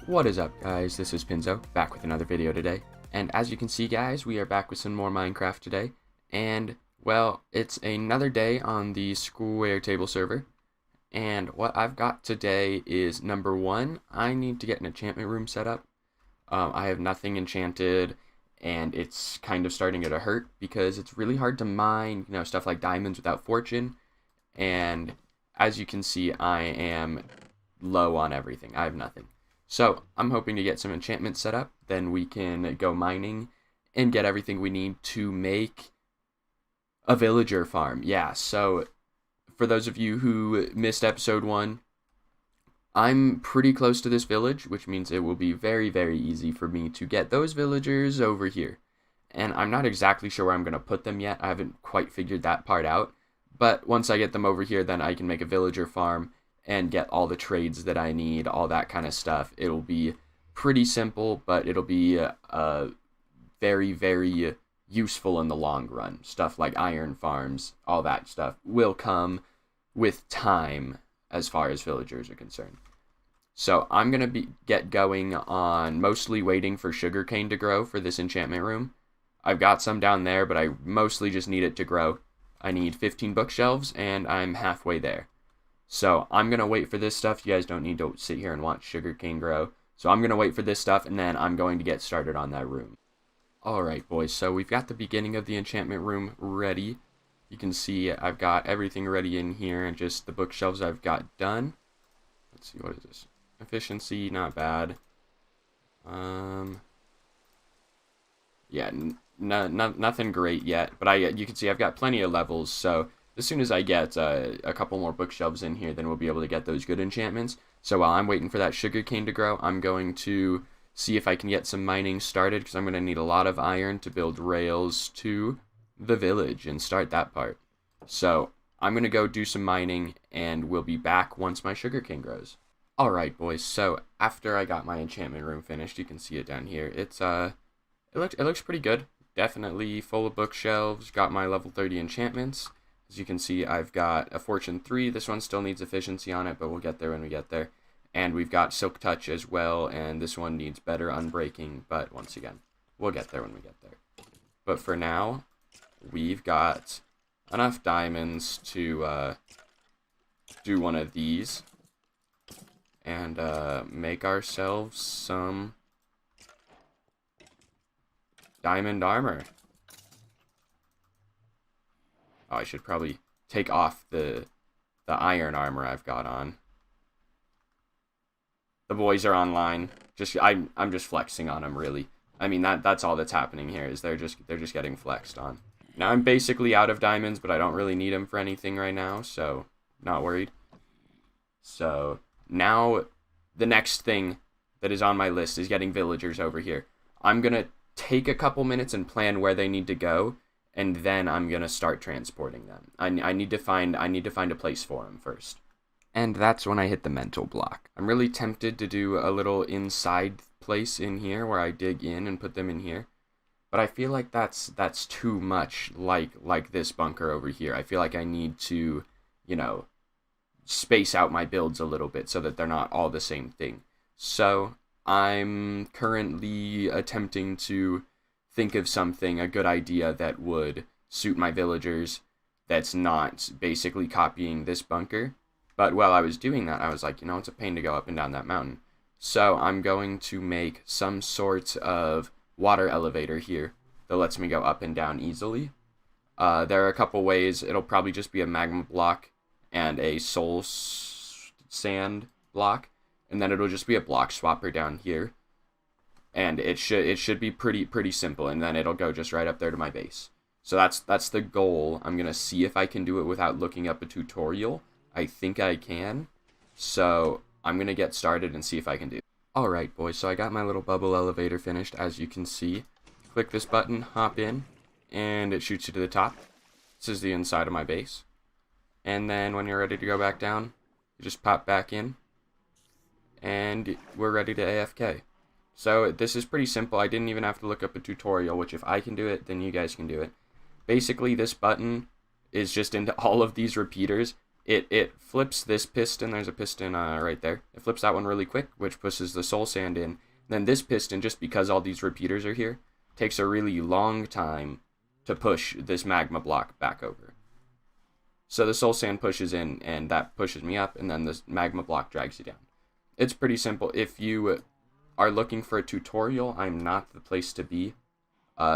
What is up, guys? This is Pinzo, back with another video today. And as you can see, guys, we are back with some more Minecraft today. And, well, it's another day on the SquareTable server. And what I've got today is, number one, I need to get an enchantment room set up. I have nothing enchanted, and it's kind of starting to hurt because it's really hard to mine, stuff like diamonds without fortune. And as you can see, I am low on everything. I have nothing. So I'm hoping to get some enchantments set up, then we can go mining and get everything we need to make a villager farm. Yeah, so for those of you who missed episode 1, I'm pretty close to this village, which means it will be very, very easy for me to get those villagers over here. And I'm not exactly sure where I'm going to put them yet. I haven't quite figured that part out. But once I get them over here, then I can make a villager farm and get all the trades that I need, all that kind of stuff. It'll be pretty simple, but it'll be very, very useful in the long run. Stuff like iron farms, all that stuff will come with time as far as villagers are concerned. So I'm going to get going on mostly waiting for sugarcane to grow for this enchantment room. I've got some down there, but I mostly just need it to grow. I need 15 bookshelves, and I'm halfway there. So I'm going to wait for this stuff. You guys don't need to sit here and watch sugarcane grow. So I'm going to wait for this stuff, and then I'm going to get started on that room. Alright, boys, so we've got the beginning of the enchantment room ready. You can see I've got everything ready in here, and just the bookshelves I've got done. Let's see, what is this? Efficiency, not bad. Yeah, nothing great yet, but you can see I've got plenty of levels, so as soon as I get a couple more bookshelves in here, then we'll be able to get those good enchantments. So while I'm waiting for that sugarcane to grow, I'm going to see if I can get some mining started, because I'm going to need a lot of iron to build rails to the village and start that part. So I'm going to go do some mining, and we'll be back once my sugarcane grows. Alright, boys, so after I got my enchantment room finished, you can see it down here. It looks pretty good. Definitely full of bookshelves. Got my level 30 enchantments. As you can see, I've got a Fortune 3. This one still needs efficiency on it, but we'll get there when we get there. And we've got Silk Touch as well, and this one needs better unbreaking, but once again, we'll get there when we get there. But for now, we've got enough diamonds to do one of these and make ourselves some diamond armor. Oh, I should probably take off the iron armor I've got on. The boys are online. I'm just flexing on them, really. I mean, that's all that's happening here, is they're just getting flexed on. Now I'm basically out of diamonds, but I don't really need them for anything right now, so not worried. So now the next thing that is on my list is getting villagers over here. I'm gonna take a couple minutes and plan where they need to go, and then I'm gonna start transporting them. I need to find a place for them first. And that's when I hit the mental block. I'm really tempted to do a little inside place in here where I dig in and put them in here. But I feel like that's too much like this bunker over here. I feel like I need to, space out my builds a little bit so that they're not all the same thing. So I'm currently attempting to think of something, a good idea that would suit my villagers that's not basically copying this bunker. But while I was doing that, I was like, it's a pain to go up and down that mountain. So I'm going to make some sort of water elevator here that lets me go up and down easily. There are a couple ways. It'll probably just be a magma block and a soul sand block, and then it'll just be a block swapper down here. And it should be pretty simple, and then it'll go just right up there to my base. So that's the goal. I'm gonna see if I can do it without looking up a tutorial. I think I can. So I'm gonna get started and see if I can do it. Alright, boys, so I got my little bubble elevator finished, as you can see. Click this button, hop in, and it shoots you to the top. This is the inside of my base. And then when you're ready to go back down, you just pop back in, and we're ready to AFK. So this is pretty simple. I didn't even have to look up a tutorial, which if I can do it, then you guys can do it. Basically, this button is just into all of these repeaters. it flips this piston. There's a piston right there. It flips that one really quick, which pushes the soul sand in. Then this piston, just because all these repeaters are here, takes a really long time to push this magma block back over. So the soul sand pushes in, and that pushes me up, and then this magma block drags you down. It's pretty simple. If you are looking for a tutorial, I'm not the place to be.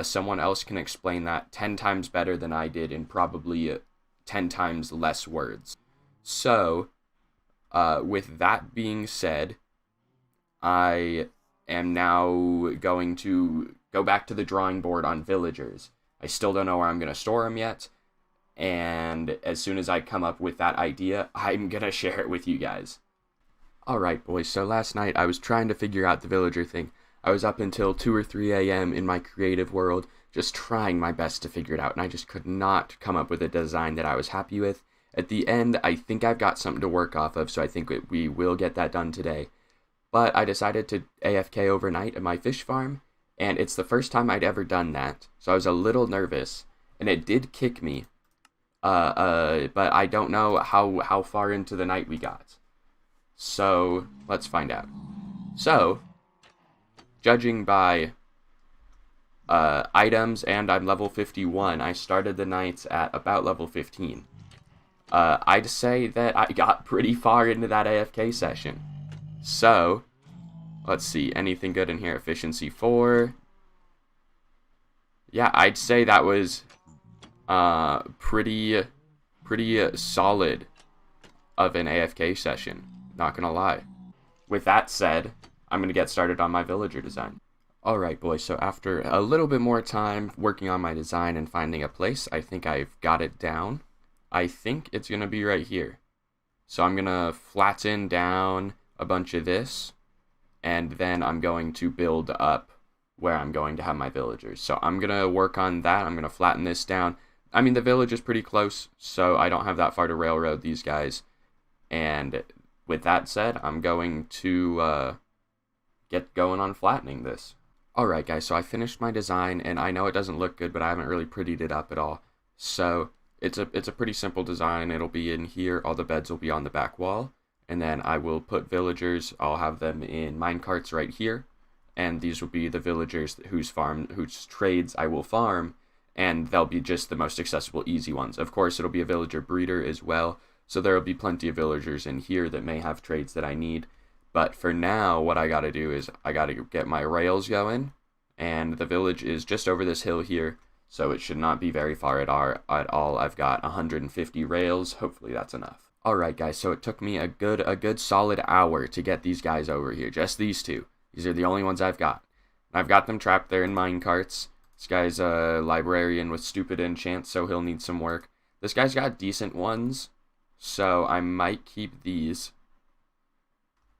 Someone else can explain that 10 times better than I did in probably 10 times less words. So, with that being said, I am now going to go back to the drawing board on villagers. I still don't know where I'm going to store them yet, and as soon as I come up with that idea, I'm going to share it with you guys. Alright boys, so last night I was trying to figure out the villager thing. I was up until 2 or 3 a.m. in my creative world, just trying my best to figure it out, and I just could not come up with a design that I was happy with. At the end, I think I've got something to work off of, so I think we will get that done today. But I decided to AFK overnight at my fish farm, and it's the first time I'd ever done that, so I was a little nervous, and it did kick me. But I don't know how far into the night we got. So, let's find out. So, judging by items, and I'm level 51, I started the nights at about level 15. I'd say that I got pretty far into that AFK session. So, let's see, anything good in here? Efficiency 4. Yeah, I'd say that was pretty solid of an AFK session, not gonna lie. With that said, I'm gonna get started on my villager design. Alright boys, so after a little bit more time working on my design and finding a place, I think I've got it down. I think it's gonna be right here. So I'm gonna flatten down a bunch of this, and then I'm going to build up where I'm going to have my villagers. So I'm gonna work on that. I'm gonna flatten this down. I mean, the village is pretty close, so I don't have that far to railroad these guys. And with that said, I'm going to get going on flattening this. Alright guys, so I finished my design, and I know it doesn't look good, but I haven't really prettied it up at all. So it's a pretty simple design. It'll be in here, all the beds will be on the back wall, and then I will put villagers, I'll have them in minecarts right here, and these will be the villagers whose trades I will farm, and they'll be just the most accessible, easy ones. Of course, it'll be a villager breeder as well, so there will be plenty of villagers in here that may have trades that I need. But for now, what I gotta do is I gotta get my rails going, and the village is just over this hill here, so it should not be very far at all. I've got 150 rails. Hopefully that's enough. Alright guys, so it took me a good solid hour to get these guys over here, just these two. These are the only ones I've got. I've got them trapped there in minecarts. This guy's a librarian with stupid enchants, so he'll need some work. This guy's got decent ones, so I might keep these.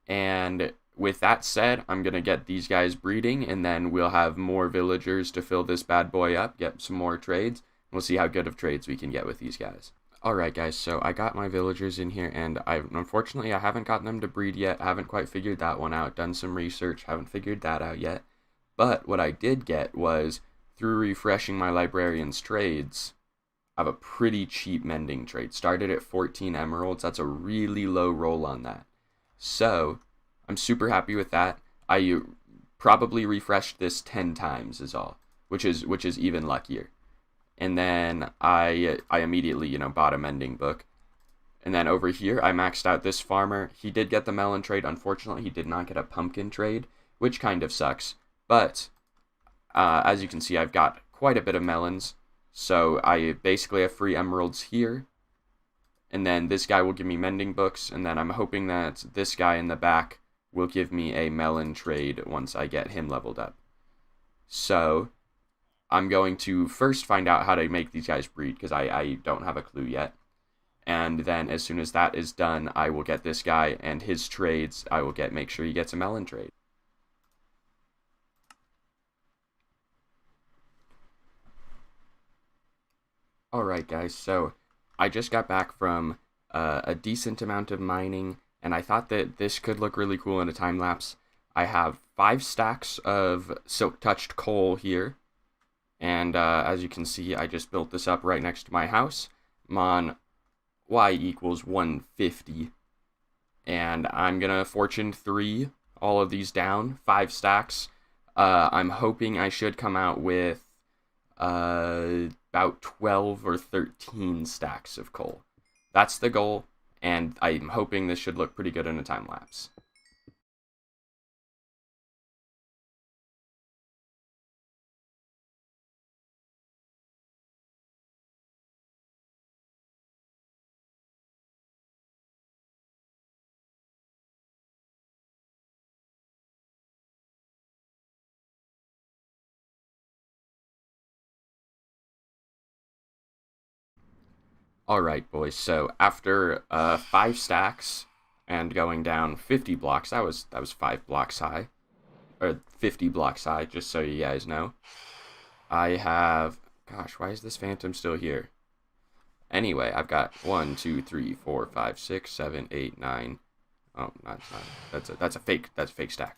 And with that said, I'm going to get these guys breeding, and then we'll have more villagers to fill this bad boy up, get some more trades. We'll see how good of trades we can get with these guys. Alright guys, so I got my villagers in here, and unfortunately I haven't gotten them to breed yet. I haven't quite figured that one out. Done some research, haven't figured that out yet. But what I did get was, through refreshing my librarian's trades, I have a pretty cheap mending trade. Started at 14 emeralds. That's a really low roll on that. So, I'm super happy with that. I probably refreshed this 10 times is all, which is even luckier. And then I immediately, bought a mending book. And then over here, I maxed out this farmer. He did get the melon trade. Unfortunately, he did not get a pumpkin trade, which kind of sucks. But, as you can see, I've got quite a bit of melons. So I basically have free emeralds here. And then this guy will give me mending books. And then I'm hoping that this guy in the back will give me a melon trade once I get him leveled up. So I'm going to first find out how to make these guys breed, because I don't have a clue yet. And then as soon as that is done, I will get this guy and his trades. I will make sure he gets a melon trade. Alright guys, so I just got back from a decent amount of mining, and I thought that this could look really cool in a time lapse. I have 5 stacks of silk touched coal here, and as you can see, I just built this up right next to my house. I'm on y equals 150. And I'm gonna fortune 3 all of these down, 5 stacks. I'm hoping I should come out with about 12 or 13 stacks of coal. That's the goal, and I'm hoping this should look pretty good in a time lapse. Alright, boys, so after 5 stacks and going down 50 blocks, that was 5 blocks high, or 50 blocks high, just so you guys know. I have, gosh, why is this phantom still here? Anyway, I've got 1, 2, 3, 4, 5, 6, 7, 8, 9. Oh, not 9. That's a fake stack.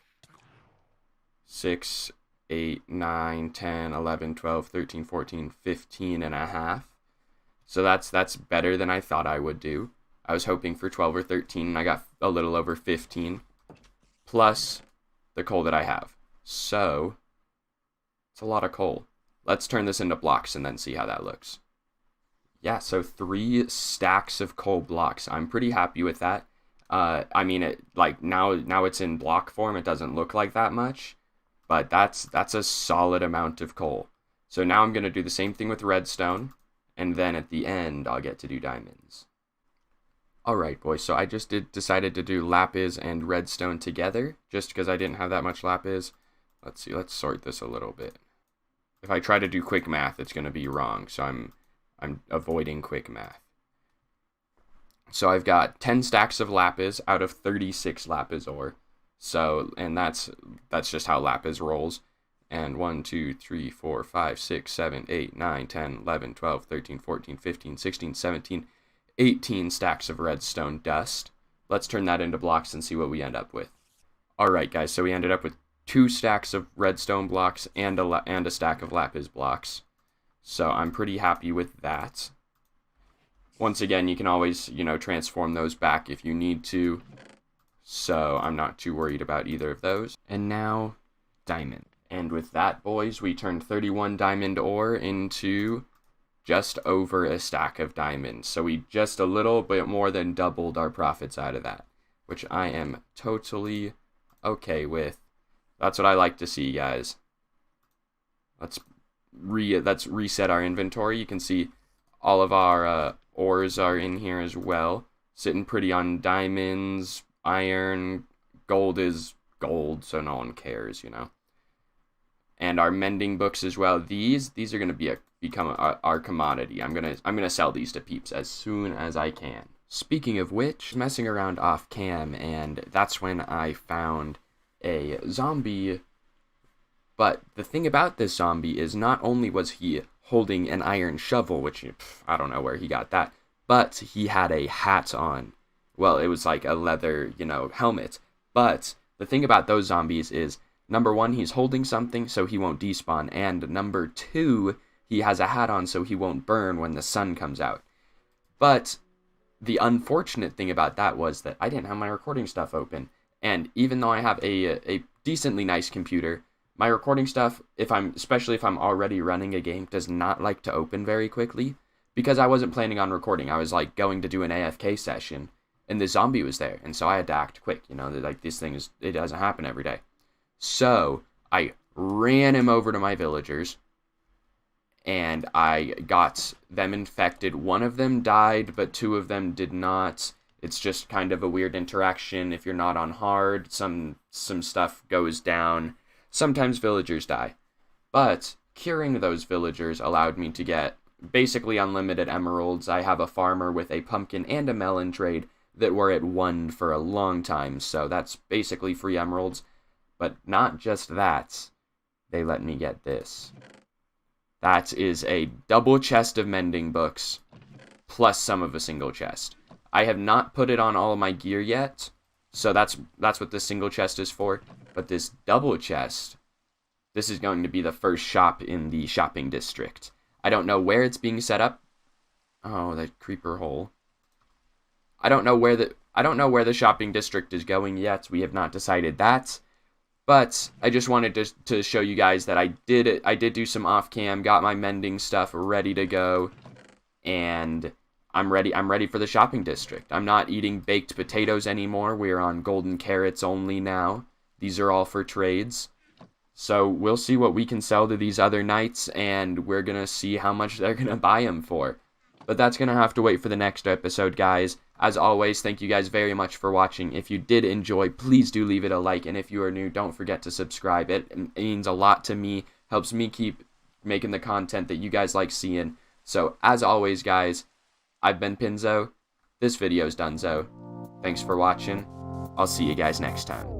6, 8, 9, 10, 11, 12, 13, 14, 15 and a half. So that's better than I thought I would do. I was hoping for 12 or 13, and I got a little over 15, plus the coal that I have. So, it's a lot of coal. Let's turn this into blocks and then see how that looks. Yeah, so 3 stacks of coal blocks. I'm pretty happy with that. I mean, now it's in block form. It doesn't look like that much, but that's a solid amount of coal. So now I'm going to do the same thing with redstone, and then at the end, I'll get to do diamonds. Alright, boys, so I just decided to do lapis and redstone together, just because I didn't have that much lapis. Let's see, let's sort this a little bit. If I try to do quick math, it's going to be wrong, so I'm avoiding quick math. So I've got 10 stacks of lapis out of 36 lapis ore. So, and that's just how lapis rolls. And 1, 2, 3, 4, 5, 6, 7, 8, 9, 10, 11, 12, 13, 14, 15, 16, 17, 18 stacks of redstone dust. Let's turn that into blocks and see what we end up with. Alright guys, so we ended up with 2 stacks of redstone blocks and a stack of lapis blocks. So I'm pretty happy with that. Once again, you can always, transform those back if you need to. So I'm not too worried about either of those. And now, diamond. And with that, boys, we turned 31 diamond ore into just over a stack of diamonds. So we just a little bit more than doubled our profits out of that, which I am totally okay with. That's what I like to see, guys. Let's reset our inventory. You can see all of our ores are in here as well. Sitting pretty on diamonds, iron, gold is gold, so no one cares, And our mending books as well. These are going to become our commodity. I'm gonna sell these to peeps as soon as I can. Speaking of which, messing around off cam, and that's when I found a zombie. But the thing about this zombie is not only was he holding an iron shovel, which I don't know where he got that, but he had a hat on. Well, it was like a leather, helmet. But the thing about those zombies is, number 1, he's holding something so he won't despawn, and number 2, he has a hat on so he won't burn when the sun comes out. But the unfortunate thing about that was that I didn't have my recording stuff open, and even though I have a decently nice computer, my recording stuff, especially if I'm already running a game, does not like to open very quickly, because I wasn't planning on recording. I was going to do an AFK session, and the zombie was there, and so I had to act quick, these things, it doesn't happen every day. So I ran him over to my villagers, and I got them infected. One of them died, but 2 of them did not. It's just kind of a weird interaction. If you're not on hard, some stuff goes down. Sometimes villagers die. But curing those villagers allowed me to get basically unlimited emeralds. I have a farmer with a pumpkin and a melon trade that were at 1 for a long time, so that's basically free emeralds. But not just that, they let me get this. That is a double chest of mending books, plus some of a single chest. I have not put it on all of my gear yet, so that's what this single chest is for. But this double chest, this is going to be the first shop in the shopping district. I don't know where it's being set up. Oh, that creeper hole. I don't know where the shopping district is going yet. We have not decided that. But I just wanted to show you guys that I did do some off cam, got my mending stuff ready to go, and I'm ready for the shopping district. I'm not eating baked potatoes anymore. We're on golden carrots only now. These are all for trades. So we'll see what we can sell to these other knights, and we're going to see how much they're going to buy them for. But that's going to have to wait for the next episode, guys. As always, thank you guys very much for watching. If you did enjoy, please do leave it a like. And if you are new, don't forget to subscribe. It means a lot to me. Helps me keep making the content that you guys like seeing. So, as always, guys, I've been Pinzo. This video's donezo. Thanks for watching. I'll see you guys next time.